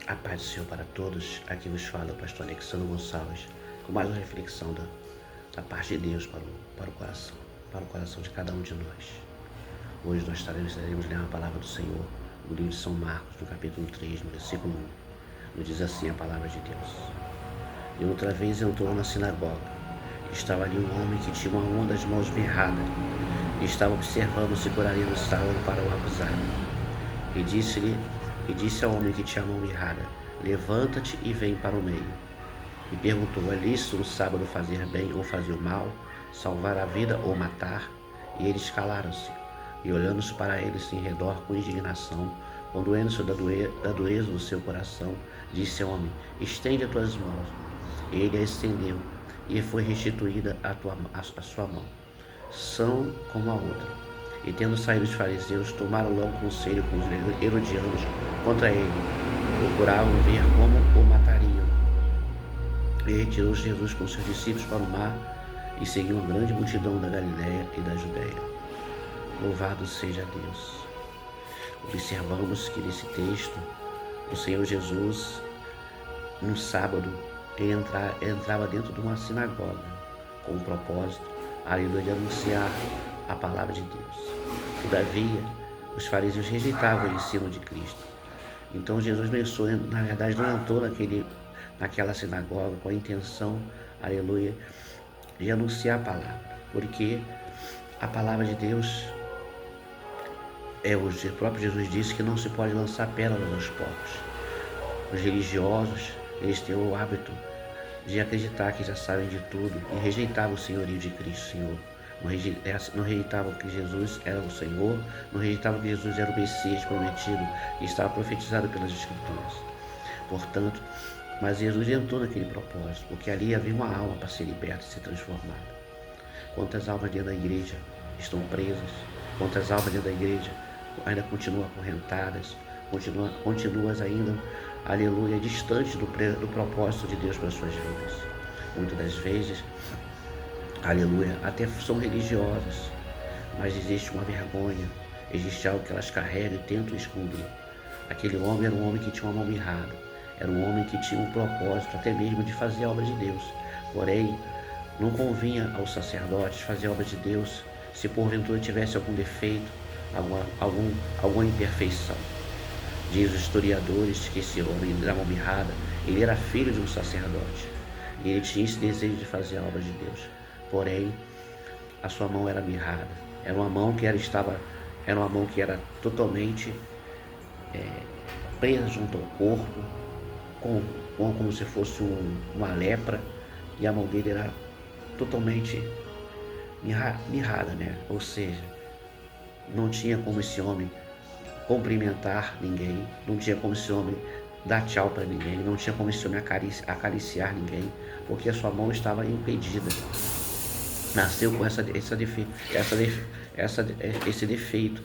A paz do Senhor para todos. Aqui vos fala o pastor Alexandre Gonçalves com mais uma reflexão da parte de Deus para o coração de cada um de nós. Hoje nós estaremos lendo a palavra do Senhor no livro de São Marcos, no capítulo 3, no versículo 1. Nos diz assim a palavra de Deus. E outra vez entrou na sinagoga. Estava ali um homem que tinha uma onda de mãos mirrada e estava observando se curaria no sábado para o acusar. E disse ao homem que tinha a mão mirrada: levanta-te e vem para o meio. E perguntou: é lícito no sábado fazer bem ou fazer o mal, salvar a vida ou matar? E eles calaram-se. E olhando-se para eles em redor com indignação, condoendo-se da dureza do seu coração, disse ao homem: estende as tuas mãos. E ele a estendeu, e foi restituída a sua mão, são como a outra. E tendo saído os fariseus, tomaram logo conselho com os herodianos contra ele, procuravam ver como o matariam. E retirou Jesus com seus discípulos para o mar, e seguiu uma grande multidão da Galiléia e da Judéia. Louvado seja Deus. Observamos que nesse texto, o Senhor Jesus, num sábado, ele entrava dentro de uma sinagoga, com o propósito, de anunciar a palavra de Deus. Todavia, os fariseus rejeitavam o ensino de Cristo. Então Jesus na verdade não entrou naquela sinagoga com a intenção, aleluia, de anunciar a palavra. Porque a palavra de Deus, o próprio Jesus disse que não se pode lançar pérolas aos porcos. Os religiosos, eles têm o hábito de acreditar que já sabem de tudo e rejeitavam o senhorio de Cristo, Senhor. Não rejeitavam que Jesus era o Senhor, não rejeitavam que Jesus era o Messias prometido, que estava profetizado pelas Escrituras. Portanto, mas Jesus entrou naquele propósito, porque ali havia uma alma para ser liberta e ser transformada. Quantas almas dentro da igreja estão presas? Quantas almas dentro da igreja ainda continuam acorrentadas? Continuas ainda, aleluia, distantes do propósito de Deus para as suas vidas. Muitas das vezes, aleluia, até são religiosas, mas existe uma vergonha, existe algo que elas carregam e tentam esconder. Aquele homem era um homem que tinha uma mão mirrada, era um homem que tinha um propósito até mesmo de fazer a obra de Deus. Porém, não convinha aos sacerdotes fazer a obra de Deus se porventura tivesse algum defeito, alguma imperfeição. Diz os historiadores que esse homem da mão mirrada, ele era filho de um sacerdote e ele tinha esse desejo de fazer a obra de Deus. Porém, a sua mão era mirrada. Era uma mão que era totalmente presa junto ao corpo, como se fosse uma lepra, e a mão dele era totalmente mirrada, né? Ou seja, não tinha como esse homem cumprimentar ninguém, não tinha como esse homem dar tchau para ninguém, não tinha como esse homem acariciar ninguém, porque a sua mão estava impedida. Nasceu com esse defeito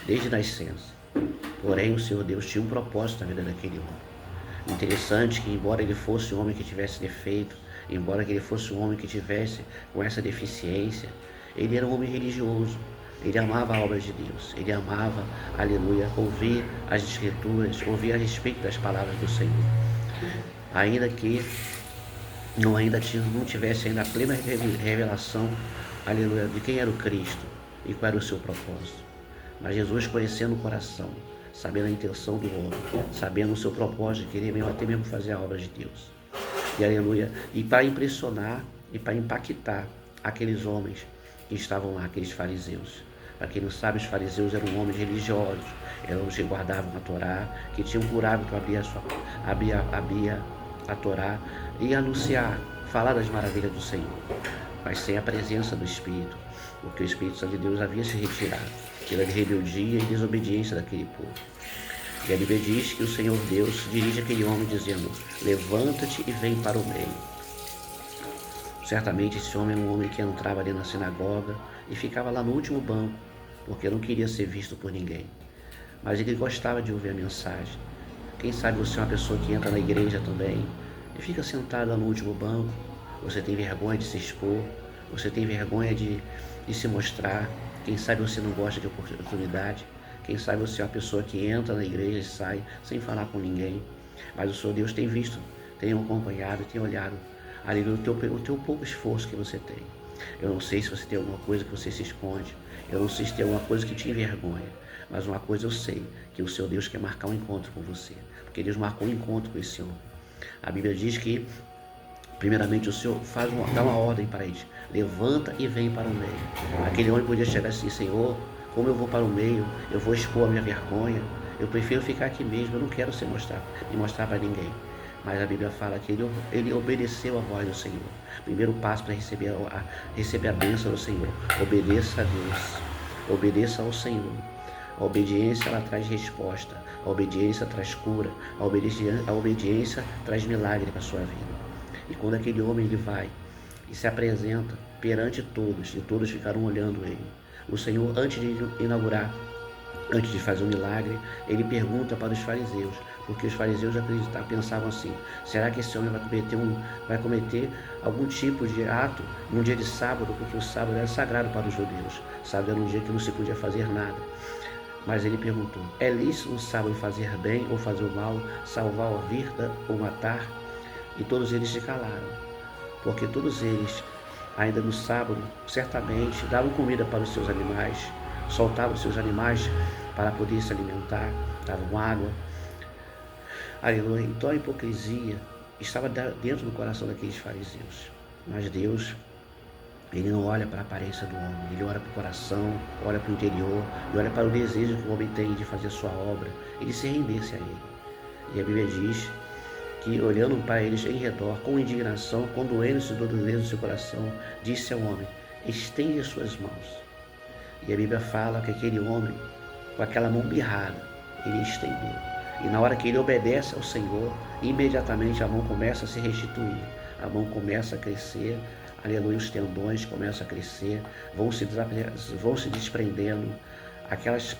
desde nascença. Porém, o Senhor Deus tinha um propósito na vida daquele homem. Interessante que, embora ele fosse um homem que tivesse defeito, embora ele fosse um homem que tivesse com essa deficiência, ele era um homem religioso. Ele amava a obra de Deus, ele amava, aleluia, ouvir as Escrituras, ouvir a respeito das palavras do Senhor. Ainda que não tivesse ainda a plena revelação, aleluia, de quem era o Cristo e qual era o seu propósito. Mas Jesus, conhecendo o coração, sabendo a intenção do homem, sabendo o seu propósito de querer até mesmo fazer a obra de Deus. E aleluia, e para impressionar e para impactar aqueles homens que estavam lá, aqueles fariseus. Para quem não sabe, os fariseus eram homens religiosos, eram os que guardavam a Torá, que tinham por hábito abrir a Torá e anunciar, falar das maravilhas do Senhor, mas sem a presença do Espírito, porque o Espírito Santo de Deus havia se retirado pela rebeldia e desobediência daquele povo. E a Bíblia diz que o Senhor Deus dirige aquele homem dizendo: levanta-te e vem para o meio. Certamente esse homem era um homem que entrava ali na sinagoga e ficava lá no último banco, porque não queria ser visto por ninguém. Mas ele gostava de ouvir a mensagem. Quem sabe você é uma pessoa que entra na igreja também e fica sentado lá no último banco. Você tem vergonha de se expor, você tem vergonha de se mostrar. Quem sabe você não gosta de oportunidade. Quem sabe você é uma pessoa que entra na igreja e sai sem falar com ninguém. Mas o Senhor Deus tem visto, tem acompanhado, tem olhado, aleluia, o teu pouco esforço que você tem. Eu não sei se você tem alguma coisa que você se esconde, eu não sei se tem alguma coisa que te envergonha, mas uma coisa eu sei, que o seu Deus quer marcar um encontro com você, porque Deus marcou um encontro com esse homem. A Bíblia diz que, primeiramente, o Senhor dá uma ordem para eles: levanta e vem para o meio. Aquele homem podia chegar assim: Senhor, como eu vou para o meio, eu vou expor a minha vergonha, eu prefiro ficar aqui mesmo, eu não quero me mostrar para ninguém. Mas a Bíblia fala que ele obedeceu a voz do Senhor. Primeiro passo para receber a bênção do Senhor: obedeça a Deus, obedeça ao Senhor. A obediência, ela traz resposta, a obediência traz cura, a obediência traz milagre para a sua vida. E quando aquele homem ele vai e se apresenta perante todos, e todos ficaram olhando ele, o Senhor, antes de inaugurar, antes de fazer o milagre, ele pergunta para os fariseus, porque os fariseus pensavam assim: será que esse homem vai cometer algum tipo de ato num dia de sábado, porque o sábado era sagrado para os judeus, sábado era um dia que não se podia fazer nada. Mas ele perguntou: é lícito no sábado fazer bem ou fazer o mal, salvar a vida ou matar? E todos eles se calaram, porque todos eles, ainda no sábado, certamente davam comida para os seus animais, soltavam os seus animais para poder se alimentar, davam água. Aleluia. Então a hipocrisia estava dentro do coração daqueles fariseus. Mas Deus, ele não olha para a aparência do homem, ele olha para o coração, olha para o interior, e olha para o desejo que o homem tem de fazer a sua obra, ele se rendesse a ele. E a Bíblia diz que, olhando para eles em redor, com indignação, com doendo-se do desejo do seu coração, disse ao homem: estende as suas mãos. E a Bíblia fala que aquele homem, com aquela mão mirrada, ele estendeu. E na hora que ele obedece ao Senhor, imediatamente a mão começa a se restituir, a mão começa a crescer, aleluia, os tendões começam a crescer, vão se desprendendo, aquelas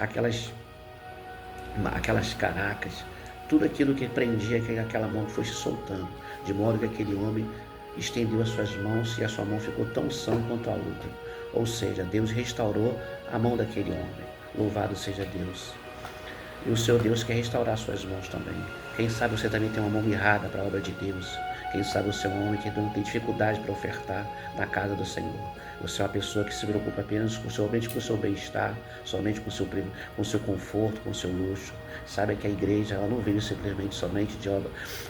caracas, tudo aquilo que prendia aquela mão foi se soltando, de modo que aquele homem estendeu as suas mãos e a sua mão ficou tão sã quanto a outra. Ou seja, Deus restaurou a mão daquele homem. Louvado seja Deus. E o seu Deus quer restaurar suas mãos também. Quem sabe você também tem uma mão mirrada para a obra de Deus. Quem sabe você é um homem que não tem dificuldade para ofertar na casa do Senhor. Você é uma pessoa que se preocupa apenas somente com o seu bem-estar, somente com o seu conforto, com o seu luxo. Sabe que a igreja, ela não veio simplesmente somente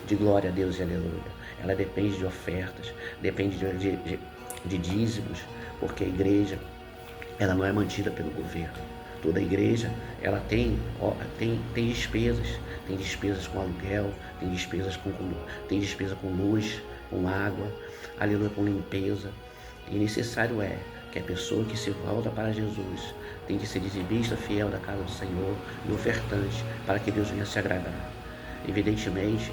de glória a Deus e aleluia. Ela depende de ofertas, depende de dízimos, porque a igreja, ela não é mantida pelo governo. Toda a igreja, ela tem despesas com aluguel, tem despesa com luz, com água, aleluia, com limpeza. E necessário é que a pessoa que se volta para Jesus tem que ser dizimista fiel da casa do Senhor e ofertante, para que Deus venha se agradar. Evidentemente,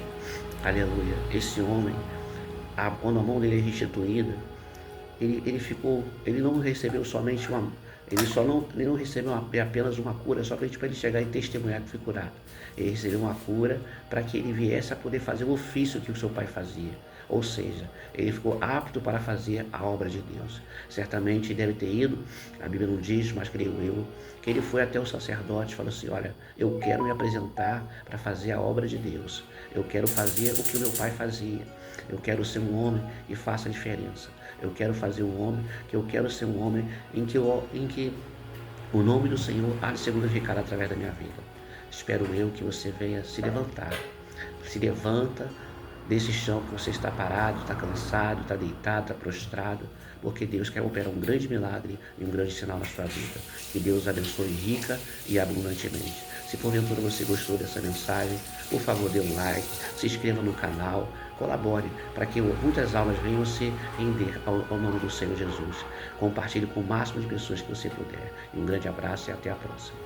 aleluia, esse homem, quando a mão dele é restituída, ele não recebeu somente ele não recebeu apenas uma cura somente para ele chegar e testemunhar que foi curado. Ele recebeu uma cura para que ele viesse a poder fazer o ofício que o seu pai fazia. Ou seja, ele ficou apto para fazer a obra de Deus. Certamente deve ter ido, a Bíblia não diz, mas creio eu, que ele foi até o sacerdote e falou assim: olha, eu quero me apresentar para fazer a obra de Deus. Eu quero fazer o que o meu pai fazia. Eu quero ser um homem que faça a diferença. Eu quero ser um homem em que o nome do Senhor há de ser glorificado através da minha vida. Espero eu que você venha se levantar. Se levanta desse chão que você está parado, está cansado, está deitado, está prostrado, porque Deus quer operar um grande milagre e um grande sinal na sua vida. Que Deus abençoe rica e abundantemente. Se porventura você gostou dessa mensagem, por favor, dê um like, se inscreva no canal, colabore para que muitas almas venham se render ao nome do Senhor Jesus. Compartilhe com o máximo de pessoas que você puder. Um grande abraço e até a próxima.